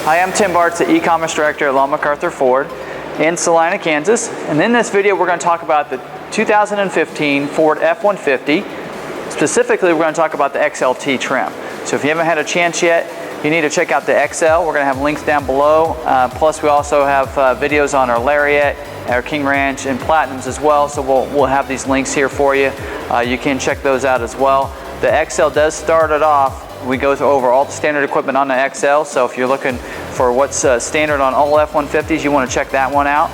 Hi, I'm Tim Bartz, the e-commerce director at McArthur Ford in Salina, Kansas. And in this video, we're going to talk about the 2015 Ford F-150. Specifically, we're going to talk about the XLT trim. So if you haven't had a chance yet, you need to check out the XL. We're going to have links down below. Plus, we also have videos on our Lariat, our King Ranch, and Platinums as well. So we'll have these links here for you. You can check those out as well. The XL does start it off. We go over all the standard equipment on the XL. So if you're looking for what's standard on all F-150s, you want to check that one out.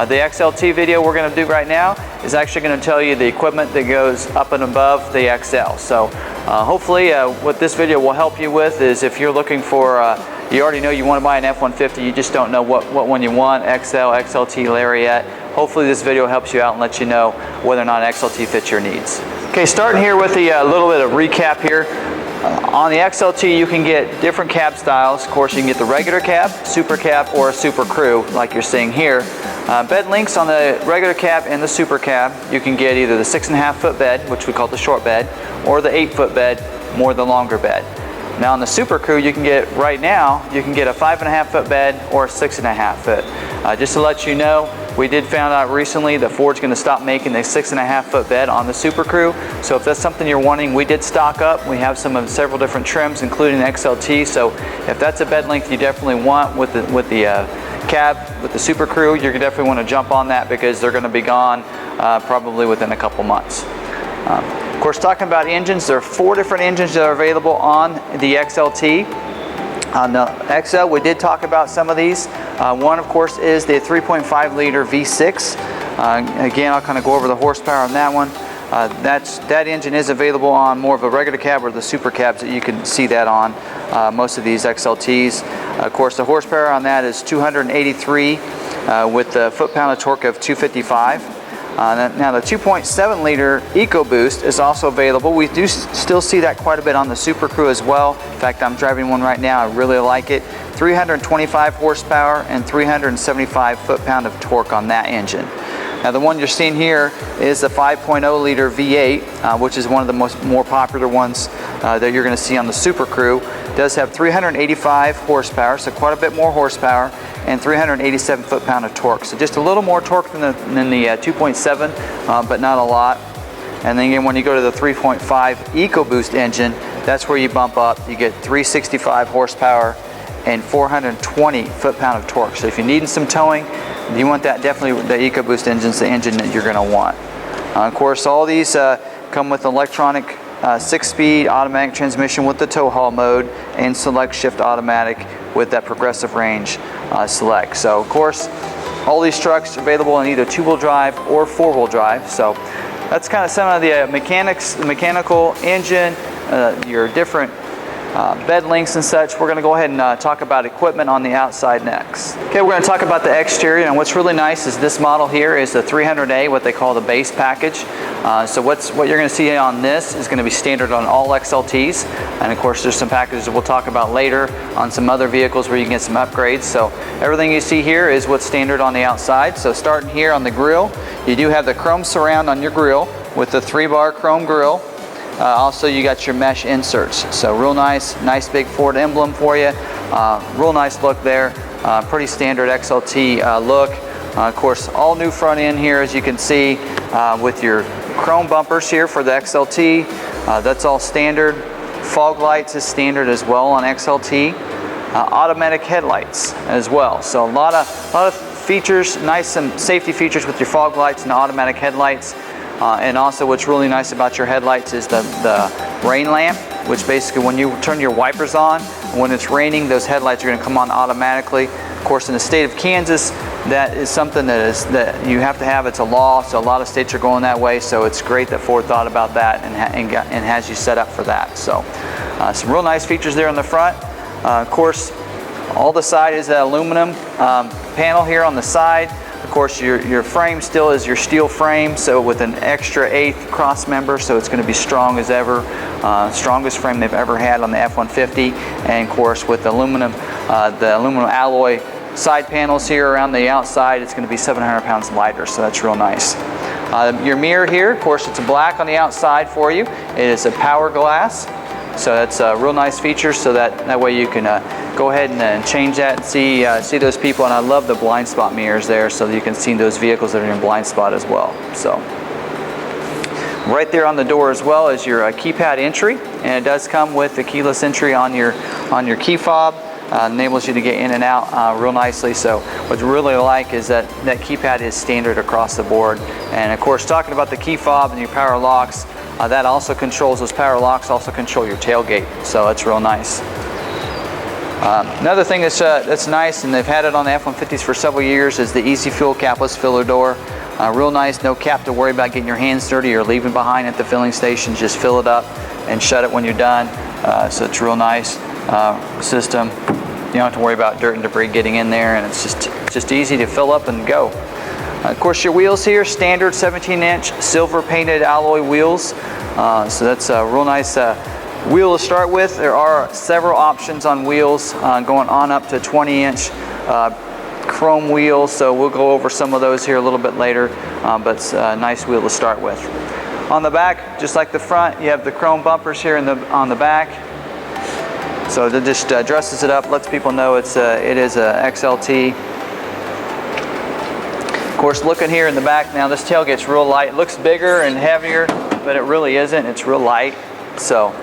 The XLT video we're going to do right now is actually going to tell you the equipment that goes up and above the XL. So hopefully what this video will help you with is if you're looking for, you already know you want to buy an F-150, you just don't know what one you want, XL, XLT, Lariat. Hopefully this video helps you out and lets you know whether or not XLT fits your needs. Okay, starting here with the little bit of recap here. On the XLT, you can get different cab styles. Of course, you can get the regular cab, super cab, or a super crew, like you're seeing here. Bed lengths on the regular cab and the super cab, you can get either the 6.5 foot bed, which we call the short bed, or the 8 foot bed, more the longer bed. Now on the super crew, you can get, right now, you can get a 5.5 foot bed or a 6.5 foot. Just to let you know, we did find out recently that Ford's going to stop making the 6.5 foot bed on the Super Crew. So if that's something you're wanting, we did stock up. We have several different trims, including the XLT. So if that's a bed length you definitely want with the cab, with the Super Crew, you're definitely want to jump on that because they're going to be gone probably within a couple months. Of course, talking about engines, there are 4 different engines that are available on the XLT. On the XL, we did talk about some of these. One, of course, is the 3.5 liter V6. Again, I'll kind of go over the horsepower on that one. That engine is available on more of a regular cab or the super cabs that you can see that on most of these XLTs. Of course, the horsepower on that is 283 with the foot-pound of torque of 255. Now the 2.7 liter EcoBoost is also available. We do still see that quite a bit on the Super Crew as well. In fact, I'm driving one right now. I really like it. 325 horsepower and 375 foot-pound of torque on that engine. Now the one you're seeing here is the 5.0 liter V8, which is one of the more popular ones that you're going to see on the Super Crew. It does have 385 horsepower, so quite a bit more horsepower, and 387 foot-pound of torque. So just a little more torque than the 2.7, but not a lot. And then again, when you go to the 3.5 EcoBoost engine, that's where you bump up. You get 365 horsepower and 420 foot-pound of torque. So if you're needing some towing, you want that, definitely the EcoBoost engine's the engine that you're going to want. Of course, all these come with electronic 6-speed automatic transmission with the tow haul mode and select shift automatic with that progressive range select. So of course, all these trucks are available in either 2-wheel drive or 4-wheel drive. So that's kind of some of the mechanics, the mechanical engine, your different bed lengths and such. We're going to go ahead and talk about equipment on the outside next. Okay, we're going to talk about the exterior, and what's really nice is this model here is the 300A, what they call the base package. So what you're going to see on this is going to be standard on all XLTs, and of course there's some packages that we'll talk about later on some other vehicles where you can get some upgrades. So everything you see here is what's standard on the outside. So starting here on the grille, you do have the chrome surround on your grille with the 3-bar chrome grille. Also, you got your mesh inserts. So real nice big Ford emblem for you. Real nice look there. Pretty standard XLT look. Of course, all new front end here, as you can see, with your chrome bumpers here for the XLT. That's all standard. Fog lights is standard as well on XLT. Automatic headlights as well. So a lot of features, nice some safety features with your fog lights and automatic headlights. And also what's really nice about your headlights is the rain lamp, which basically when you turn your wipers on, when it's raining, those headlights are going to come on automatically. Of course, in the state of Kansas, that is something that you have to have. It's a law, so a lot of states are going that way. So it's great that Ford thought about that and has you set up for that. So some real nice features there on the front. Of course, all the side is that aluminum panel here on the side. Of course, your frame still is your steel frame, so with an extra 8th cross member, so it's going to be strong as ever. Strongest frame they've ever had on the F-150, and of course with the aluminum alloy side panels here around the outside, it's going to be 700 pounds lighter, so that's real nice. Your mirror here, of course, it's black on the outside for you. It is a power glass. So that's a real nice feature, so that way you can go ahead and change that and see those people. And I love the blind spot mirrors there, so that you can see those vehicles that are in blind spot as well. So right there on the door as well is your keypad entry, and it does come with the keyless entry on your key fob. Enables you to get in and out real nicely. So what I really like is that keypad is standard across the board. And of course, talking about the key fob and your power locks, that also controls, those power locks also control your tailgate. So it's real nice. Another thing that's nice, and they've had it on the F-150s for several years, is the Easy Fuel capless filler door. Real nice, no cap to worry about getting your hands dirty or leaving behind at the filling station. Just fill it up and shut it when you're done. So it's real nice system. You don't have to worry about dirt and debris getting in there, and it's just easy to fill up and go. Of course, your wheels here, standard 17-inch silver painted alloy wheels. So that's a real nice wheel to start with. There are several options on wheels going on up to 20-inch chrome wheels, so we'll go over some of those here a little bit later, but it's a nice wheel to start with. On the back, just like the front, you have the chrome bumpers here on the back. So that just dresses it up, lets people know it is a XLT. Of course, looking here in the back now, this tailgate's real light. It looks bigger and heavier, but it really isn't. It's real light, so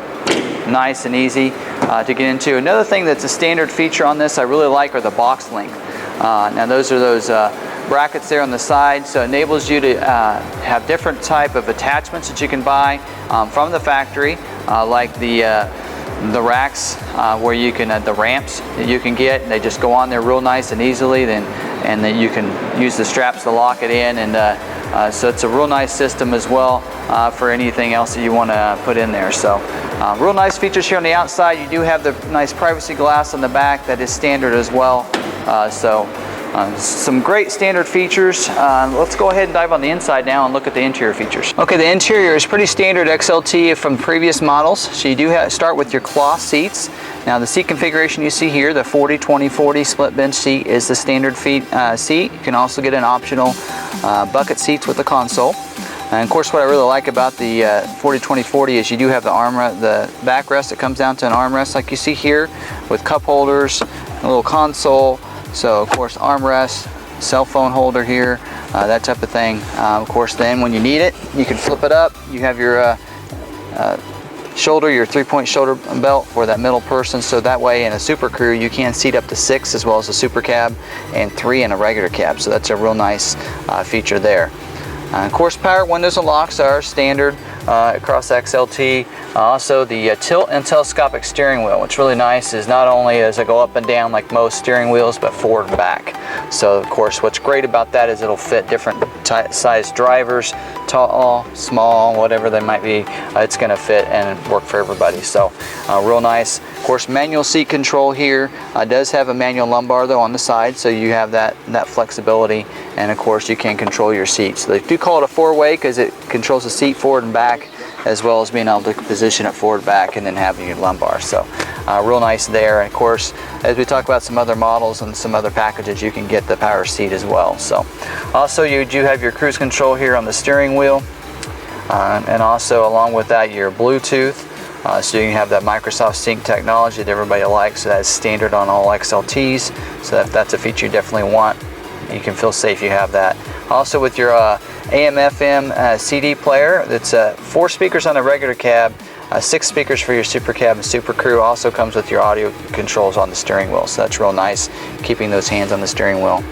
nice and easy to get into. Another thing that's a standard feature on this I really like are the box length. Now those are those brackets there on the side, so it enables you to have different type of attachments that you can buy from the factory, like the racks where you can, the ramps that you can get, and they just go on there real nice and easily, and then you can use the straps to lock it in, and so it's a real nice system as well for anything else that you want to put in there. So real nice features here on the outside. You do have the nice privacy glass on the back that is standard as well. Some great standard features. Let's go ahead and dive on the inside now and look at the interior features. Okay, the interior is pretty standard XLT from previous models. So you do start with your cloth seats. Now the seat configuration you see here, the 40-20-40 split bench seat is the standard seat. You can also get an optional bucket seats with the console. And of course, what I really like about the 40-20-40 is you do have the the backrest that comes down to an armrest like you see here, with cup holders, a little console. So of course, armrest, cell phone holder here, that type of thing. Of course, then when you need it, you can flip it up. You have your shoulder, your 3-point shoulder belt for that middle person. So that way in a super crew, you can seat up to 6 as well as a super cab, and 3 in a regular cab. So that's a real nice feature there. Of course, power windows and locks are standard across XLT. Also, the tilt and telescopic steering wheel, what's really nice is not only does it go up and down like most steering wheels, but forward and back. So of course, what's great about that is it'll fit different size drivers, tall, small, whatever they might be. It's going to fit and work for everybody. So real nice. Of course, manual seat control here. Does have a manual lumbar though on the side, so you have that flexibility. And of course, you can control your seats. So they do call it a 4-way because it controls the seat forward and back, as well as being able to position it forward, back, and then having your lumbar. So real nice there. And of course, as we talk about some other models and some other packages, you can get the power seat as well. So also, you do have your cruise control here on the steering wheel, and also along with that, your Bluetooth. So you can have that Microsoft Sync technology that everybody likes. So that's standard on all XLTs. So if that's a feature you definitely want, you can feel safe you have that. Also with your AM/FM CD player, that's 4 speakers on the regular cab, 6 speakers for your super cab and super crew. Also comes with your audio controls on the steering wheel. So that's real nice, keeping those hands on the steering wheel.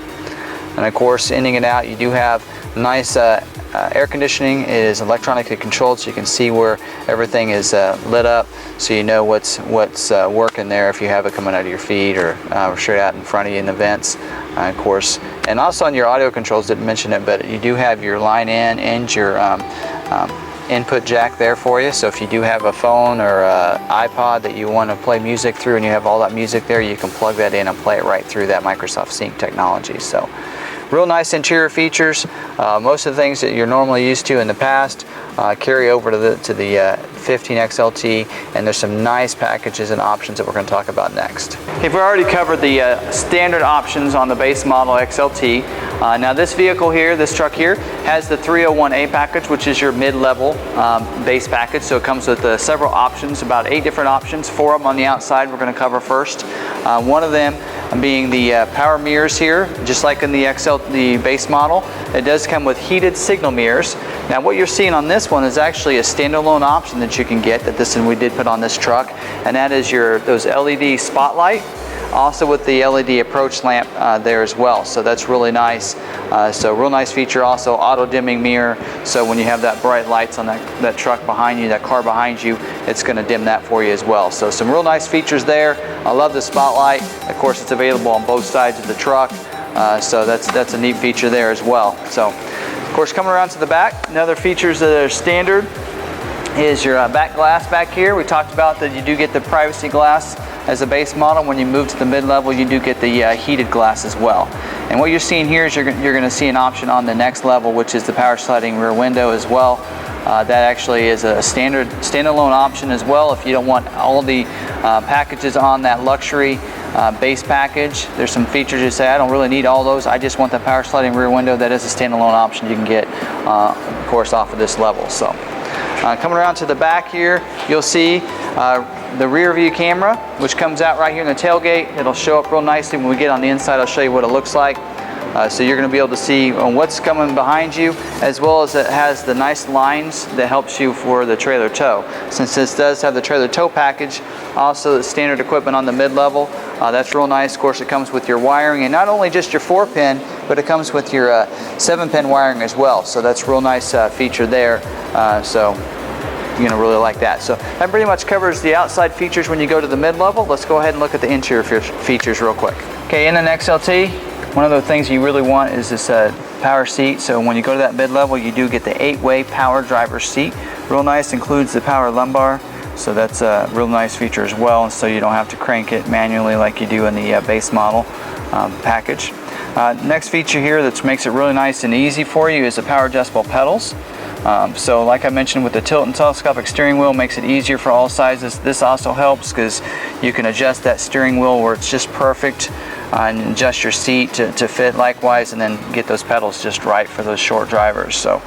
And of course, ending it out, you do have nice air conditioning. It is electronically controlled, so you can see where everything is lit up, so you know what's working there if you have it coming out of your feet or straight out in front of you in the vents. Of course, and also on your audio controls, didn't mention it, but you do have your line in and your input jack there for you. So if you do have a phone or iPod that you want to play music through and you have all that music there, you can plug that in and play it right through that Microsoft Sync technology. So real nice interior features. Most of the things that you're normally used to in the past carry over to the 15 XLT, and there's some nice packages and options that we're going to talk about next. Okay, we've already covered the standard options on the base model XLT. Now this vehicle here, this truck here, has the 301A package, which is your mid-level base package. So it comes with several options, about 8 different options. 4 of them on the outside we're going to cover first. One of them being the power mirrors here, just like in the the base model. It does come with heated signal mirrors. Now what you're seeing on this one is actually a standalone option that you can get, that this one we did put on this truck, and that is those LED spotlight, also with the LED approach lamp there as well. So that's really nice. So real nice feature. Also auto dimming mirror, so when you have that bright lights on that truck behind you, that car behind you, it's going to dim that for you as well. So some real nice features there. I love the spotlight. Of course, it's available on both sides of the truck, so that's a neat feature there as well. So of course, coming around to the back, another features that are standard is your back glass back here. We talked about that you do get the privacy glass as a base model. When you move to the mid-level, you do get the heated glass as well. And what you're seeing here is you're going to see an option on the next level, which is the power sliding rear window as well. That actually is a standalone option as well. If you don't want all the packages on that luxury base package, there's some features you say, I don't really need all those, I just want the power sliding rear window. That is a standalone option you can get, of course, off of this level. So coming around to the back here, you'll see the rear view camera, which comes out right here in the tailgate. It'll show up real nicely when we get on the inside. I'll show you what it looks like. So you're going to be able to see what's coming behind you, as well as it has the nice lines that helps you for the trailer tow. Since this does have the trailer tow package, also the standard equipment on the mid-level, that's real nice. Of course, it comes with your wiring, and not only just your 4-pin, but it comes with your 7-pin wiring as well. So that's a real nice feature there. So you're going to really like that. So that pretty much covers the outside features when you go to the mid-level. Let's go ahead and look at the interior features real quick. Okay, in an XLT, one of the things you really want is this power seat. So when you go to that mid-level, you do get the 8-way power driver's seat. Real nice, includes the power lumbar. So that's a real nice feature as well. So you don't have to crank it manually like you do in the base model package. Next feature here that makes it really nice and easy for you is the power adjustable pedals. So like I mentioned, with the tilt and telescopic steering wheel, makes it easier for all sizes. This also helps because you can adjust that steering wheel where it's just perfect, and adjust your seat to fit likewise, and then get those pedals just right for those short drivers. So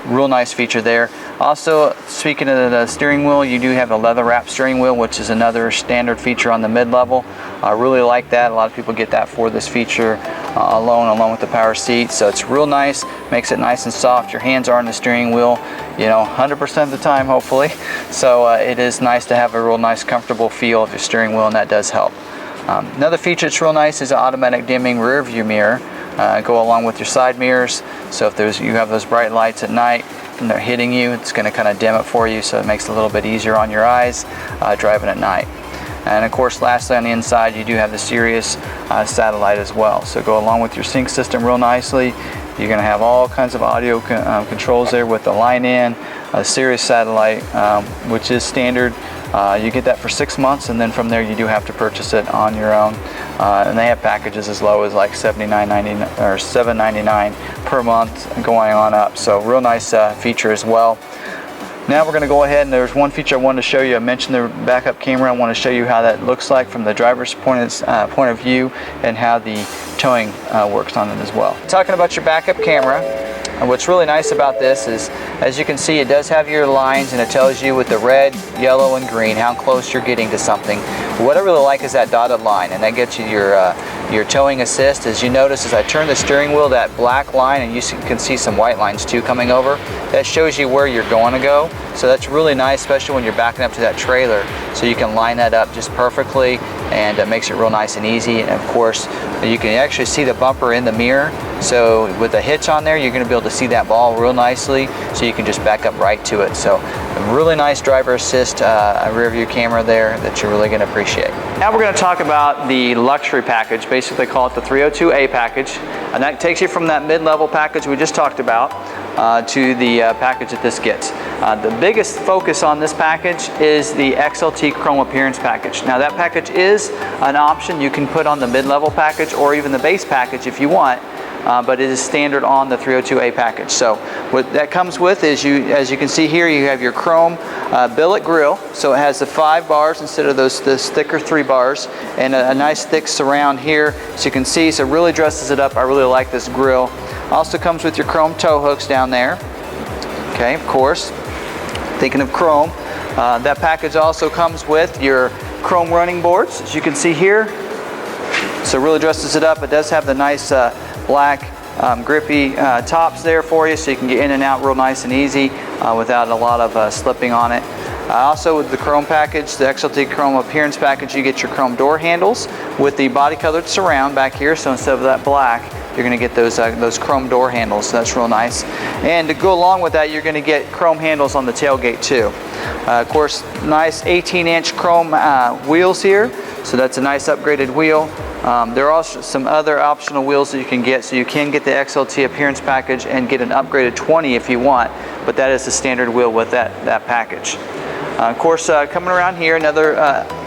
real nice feature there. Also, speaking of the steering wheel, you do have a leather wrap steering wheel, which is another standard feature on the mid-level. I really like that. A lot of people get that for this feature along with the power seat. So it's real nice, makes it nice and soft. Your hands are on the steering wheel, 100% of the time, hopefully. So it is nice to have a real nice, comfortable feel of your steering wheel, and that does help. Another feature that's real nice is an automatic dimming rear view mirror. Go along with your side mirrors. So if you have those bright lights at night and they're hitting you, it's going to kind of dim it for you, so it makes it a little bit easier on your eyes driving at night. And of course, lastly, on the inside, you do have the Sirius satellite as well. So go along with your sync system real nicely. You're going to have all kinds of audio controls there with the line in, a Sirius satellite, which is standard. You get that for 6 months, and then from there you do have to purchase it on your own. And they have packages as low as like $79.99 or $7.99 per month going on up. So real nice feature as well. Now we're going to go ahead, and there's one feature I wanted to show you. I mentioned the backup camera. I want to show you how that looks like from the driver's point of view, and how the towing works on it as well. Talking about your backup camera, what's really nice about this is, as you can see, it does have your lines, and it tells you with the red, yellow, and green how close you're getting to something. What I really like is that dotted line, and that gets you your towing assist. As you notice, as I turn the steering wheel, that black line, and you can see some white lines too coming over, that shows you where you're going to go. So that's really nice, especially when you're backing up to that trailer. So you can line that up just perfectly, and it makes it real nice and easy. And of course, you can actually see the bumper in the mirror. So with the hitch on there, you're going to be able to see that ball real nicely, so you can just back up right to it. So a really nice driver assist rear view camera there that you're really going to appreciate. Now we're going to talk about the luxury package. Basically call it the 302A package, and that takes you from that mid-level package we just talked about to the package that this gets. The biggest focus on this package is the XLT Chrome Appearance package. Now that package is an option you can put on the mid-level package or even the base package if you want. but it is standard on the 302A package. So what that comes with is, as you can see here, you have your chrome billet grill. So it has the 5 bars instead of those thicker 3 bars, and a nice thick surround here, so you can see. So it really dresses it up. I really like this grill. Also comes with your chrome tow hooks down there. Okay, of course, thinking of chrome. That package also comes with your chrome running boards, as you can see here. So it really dresses it up. It does have the nice black grippy tops there for you, so you can get in and out real nice and easy without a lot of slipping on it. Also with the chrome package, the XLT chrome appearance package, you get your chrome door handles with the body colored surround back here. So instead of that black, you're going to get those chrome door handles. So that's real nice. And to go along with that, you're going to get chrome handles on the tailgate too. Of course, nice 18-inch chrome wheels here. So that's a nice upgraded wheel. There are also some other optional wheels that you can get. So you can get the XLT appearance package and get an upgraded 20 if you want, but that is the standard wheel with that package. Of course, coming around here,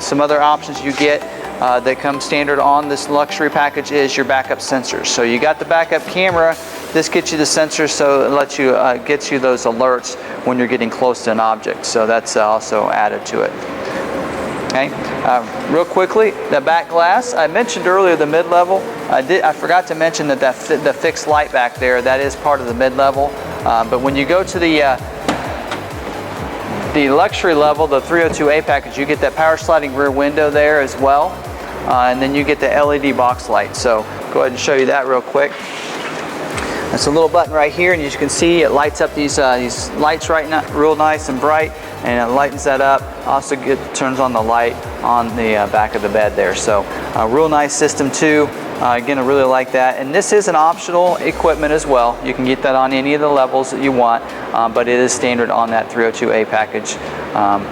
some other options you get that come standard on this luxury package is your backup sensors. So you got the backup camera. This gets you the sensors, so it lets you gets you those alerts when you're getting close to an object. So that's also added to it. Okay. Real quickly, the back glass. I mentioned earlier the mid-level. I forgot to mention that the fixed light back there, that is part of the mid-level. But when you go to the luxury level, the 302A package, you get that power sliding rear window there as well. And then you get the LED box light. So go ahead and show you that real quick. That's a little button right here, and as you can see, it lights up these lights real nice and bright, and it lightens that up. Also turns on the light on the back of the bed there. So a real nice system too. Again, I really like that. And this is an optional equipment as well. You can get that on any of the levels that you want, but it is standard on that 302A package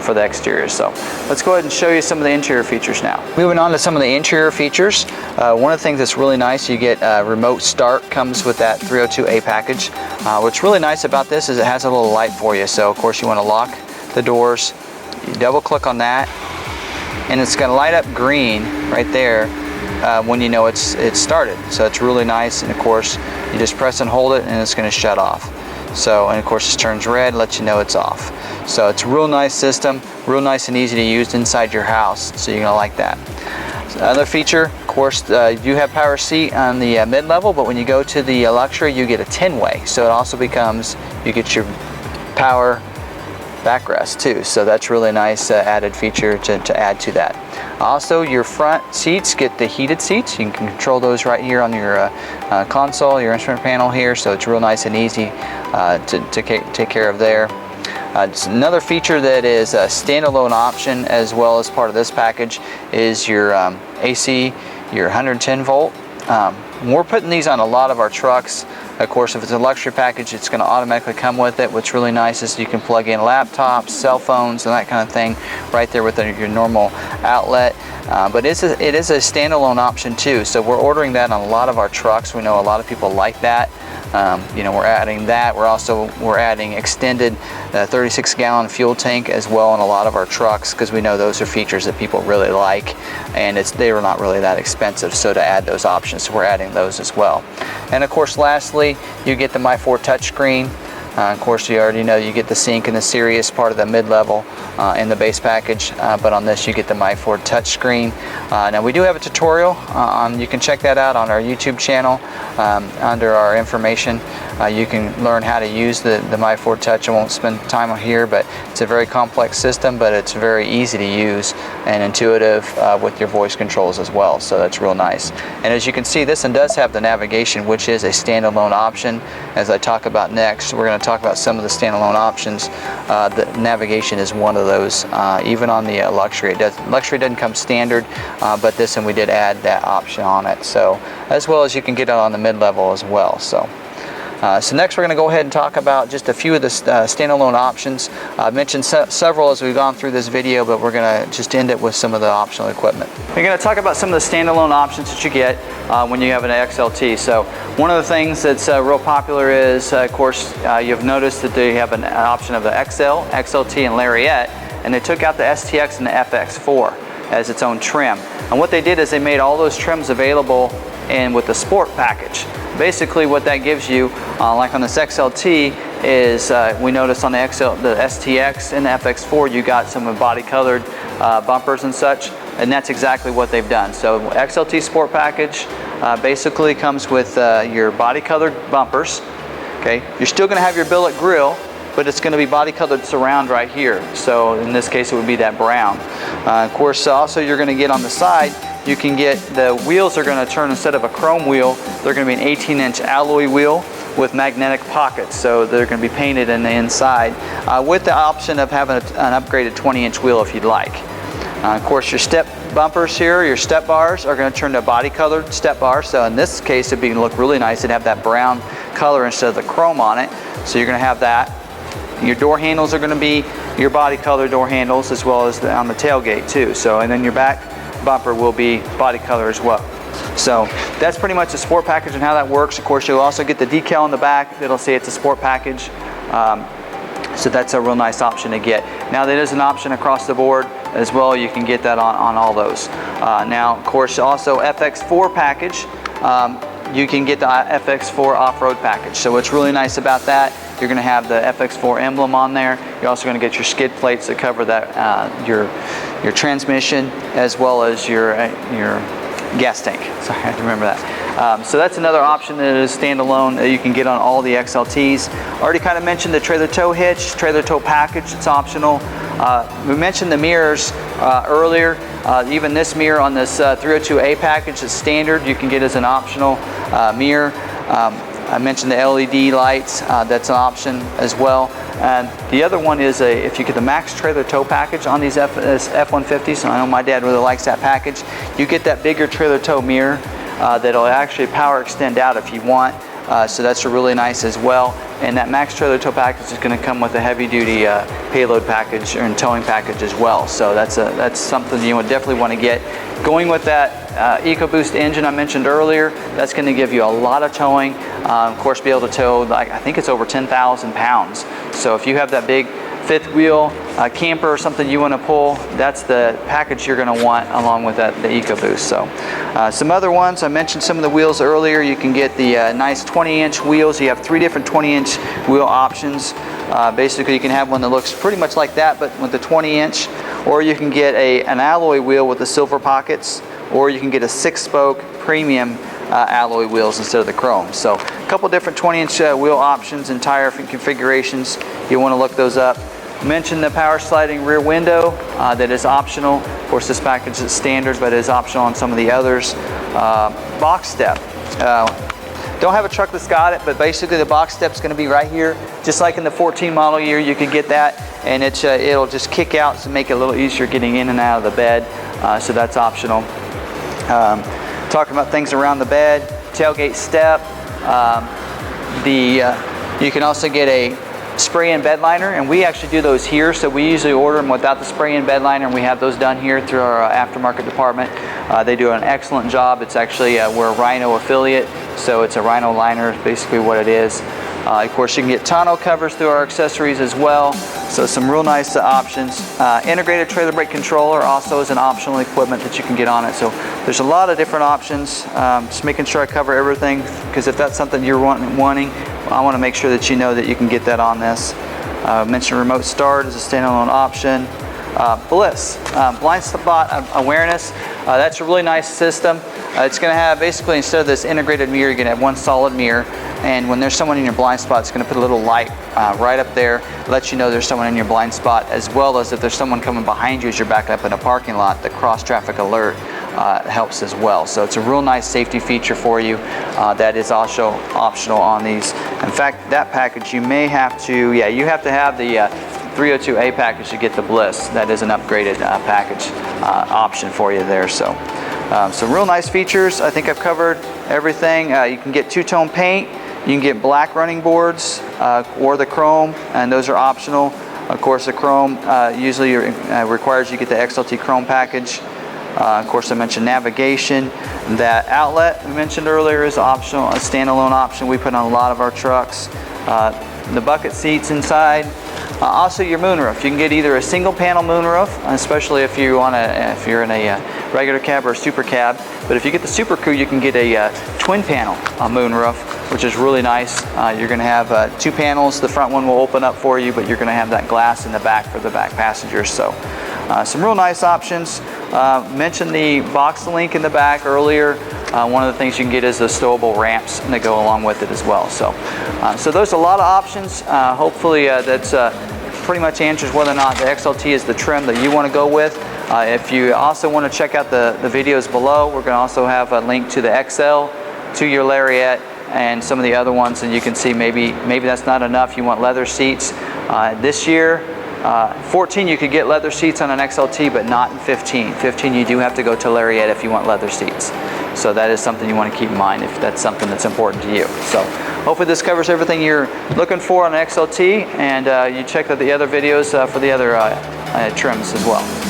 for the exterior. So let's go ahead and show you some of the interior features now. Moving on to some of the interior features. One of the things that's really nice, you get remote start, comes with that 302A package. What's really nice about this is it has a little light for you. So of course you want to lock the doors. You double click on that, and it's going to light up green right there when you know it's started. So it's really nice, and of course you just press and hold it and it's going to shut off. So, and of course it turns red, lets you know it's off. So it's a real nice system, real nice and easy to use inside your house, so you're going to like that. Another feature, of course, you do have power seat on the mid-level, but when you go to the luxury, you get a 10-way. So it also becomes, you get your power backrest too, so that's really nice added feature to add to that. Also, your front seats get the heated seats. You can control those right here on your console, your instrument panel here, so it's real nice and easy to take care of there. Another feature that is a standalone option as well as part of this package is your AC, your 110 volt. We're putting these on a lot of our trucks. Of course, if it's a luxury package, it's going to automatically come with it. What's really nice is you can plug in laptops, cell phones, and that kind of thing right there with your normal outlet. But it is a standalone option too. So we're ordering that on a lot of our trucks. We know a lot of people like that. You know, we're adding that. We're adding extended 36-gallon fuel tank as well on a lot of our trucks, because we know those are features that people really like, and they were not really that expensive. So to add those options, so we're adding those as well. And of course, lastly, you get the My4 touchscreen. Of course, you already know you get the Sync and the Sirius part of the mid-level in the base package, but on this you get the My4 touchscreen. Now we do have a tutorial. You can check that out on our YouTube channel under our information. You can learn how to use the My4 Touch. I won't spend time on here, but it's a very complex system, but it's very easy to use and intuitive with your voice controls as well, so that's real nice. And as you can see, this one does have the navigation, which is a standalone option. As I talk about next, we're going to talk about some of the standalone options. The navigation is one of those, even on the luxury. Luxury doesn't come standard, but this one we did add that option on it. So, as well as you can get it on the mid-level as well. So next we're going to go ahead and talk about just a few of the standalone options. I've mentioned several as we've gone through this video, but we're going to just end it with some of the optional equipment. We're going to talk about some of the standalone options that you get when you have an XLT. So one of the things that's real popular is, of course, you've noticed that they have an option of the XL, XLT, and Lariat, and they took out the STX and the FX4 as its own trim. And what they did is they made all those trims available with the Sport package. basically what that gives you, like on this XLT, is we noticed on the STX and the FX4 you got some body colored bumpers and such, and that's exactly what they've done. So XLT Sport Package basically comes with your body colored bumpers. Okay, you're still going to have your billet grille, but it's going to be body colored surround right here. So in this case it would be that brown. Of course also you're going to get on the side, you can get the wheels are going to turn, instead of a chrome wheel, they're going to be an 18-inch alloy wheel with magnetic pockets, so they're going to be painted in the inside with the option of having an upgraded 20-inch wheel if you'd like. Of course your step bumpers here, your step bars are going to turn to body colored step bars, so in this case it'd be look really nice. It'd have that brown color instead of the chrome on it, so you're going to have that. Your door handles are going to be your body color door handles, as well as on the tailgate too. So, and then your back bumper will be body color as well. So that's pretty much the sport package and how that works. Of course, you'll also get the decal on the back that'll say it's a sport package. So that's a real nice option to get. Now that is an option across the board as well. You can get that on all those. Now, of course, also FX4 package. You can get the FX4 off-road package. So what's really nice about that, you're going to have the FX4 emblem on there. You're also going to get your skid plates that cover that your transmission, as well as your gas tank. Sorry, I have to remember that. So that's another option that is standalone that you can get on all the XLTs. Already kind of mentioned the trailer tow hitch, trailer tow package. It's optional. We mentioned the mirrors earlier. Even this mirror on this 302A package is standard. You can get as an optional mirror. I mentioned the LED lights. That's an option as well. And the other one is if you get the max trailer tow package on these F-150s, so I know my dad really likes that package, you get that bigger trailer tow mirror that'll actually power extend out if you want. So that's really nice as well. And that max trailer tow package is going to come with a heavy duty payload package and towing package as well. So that's something you would definitely want to get. Going with that EcoBoost engine I mentioned earlier, that's going to give you a lot of towing. Of course, be able to tow, like, I think it's over 10,000 pounds. So if you have that big fifth wheel camper or something you want to pull, that's the package you're going to want along with that, the EcoBoost. So some other ones, I mentioned some of the wheels earlier. You can get the nice 20-inch wheels. You have 3 different 20-inch wheel options. Basically you can have one that looks pretty much like that, but with the 20-inch, or you can get an alloy wheel with the silver pockets, or you can get a 6-spoke premium alloy wheels instead of the chrome. So a couple different 20-inch wheel options and tire configurations. You want to look those up. Mentioned the power sliding rear window, that is optional. Of course, this package is standard, but it is optional on some of the others. Box step. Don't have a truck that's got it, but basically the box step is going to be right here, just like in the 14 model year. You could get that, and it'll just kick out to make it a little easier getting in and out of the bed. So that's optional. Talking about things around the bed, tailgate step. You can also get a spray-in bed liner, and we actually do those here. So we usually order them without the spray-in bed liner, and we have those done here through our aftermarket department. They do an excellent job. It's actually we're a Rhino affiliate, so it's a Rhino liner, basically what it is. Of course, you can get tonneau covers through our accessories as well. So some real nice options. Integrated trailer brake controller also is an optional equipment that you can get on it. So there's a lot of different options. Just making sure I cover everything, because if that's something you're wanting, I want to make sure that you know that you can get that on this. Mentioned remote start is a standalone option. Bliss, blind spot awareness. That's a really nice system. It's going to have, basically, instead of this integrated mirror, you're going to have one solid mirror, and when there's someone in your blind spot, it's going to put a little light right up there, let you know there's someone in your blind spot, as well as if there's someone coming behind you as you're back up in a parking lot, the cross traffic alert helps as well. So it's a real nice safety feature for you that is also optional on these. In fact, that package you may have to, you have to have the 302A package to get the Bliss. That is an upgraded package option for you there. So some real nice features. I think I've covered everything. You can get two-tone paint. You can get black running boards or the chrome, and those are optional. Of course, the chrome usually requires you get the XLT chrome package. Of course, I mentioned navigation. That outlet we mentioned earlier is optional, a standalone option we put on a lot of our trucks. The bucket seats inside. Also your moonroof. You can get either a single panel moonroof, especially if you're in a regular cab or a super cab. But if you get the Super Crew, you can get a twin panel moonroof, which is really nice. You're going to have 2 panels. The front one will open up for you, but you're going to have that glass in the back for the back passengers. So some real nice options. Mentioned the box link in the back earlier. One of the things you can get is the stowable ramps that go along with it as well. So, so there's a lot of options. Hopefully that's pretty much answers whether or not the XLT is the trim that you want to go with. If you also want to check out the videos below, we're going to also have a link to the XL, to your Lariat, and some of the other ones, and you can see maybe that's not enough. You want leather seats. This year, 14 you could get leather seats on an XLT, but not in 15. 15 you do have to go to Lariat if you want leather seats. So that is something you want to keep in mind if that's something that's important to you. So hopefully this covers everything you're looking for on an XLT, and you check out the other videos for the other trims as well.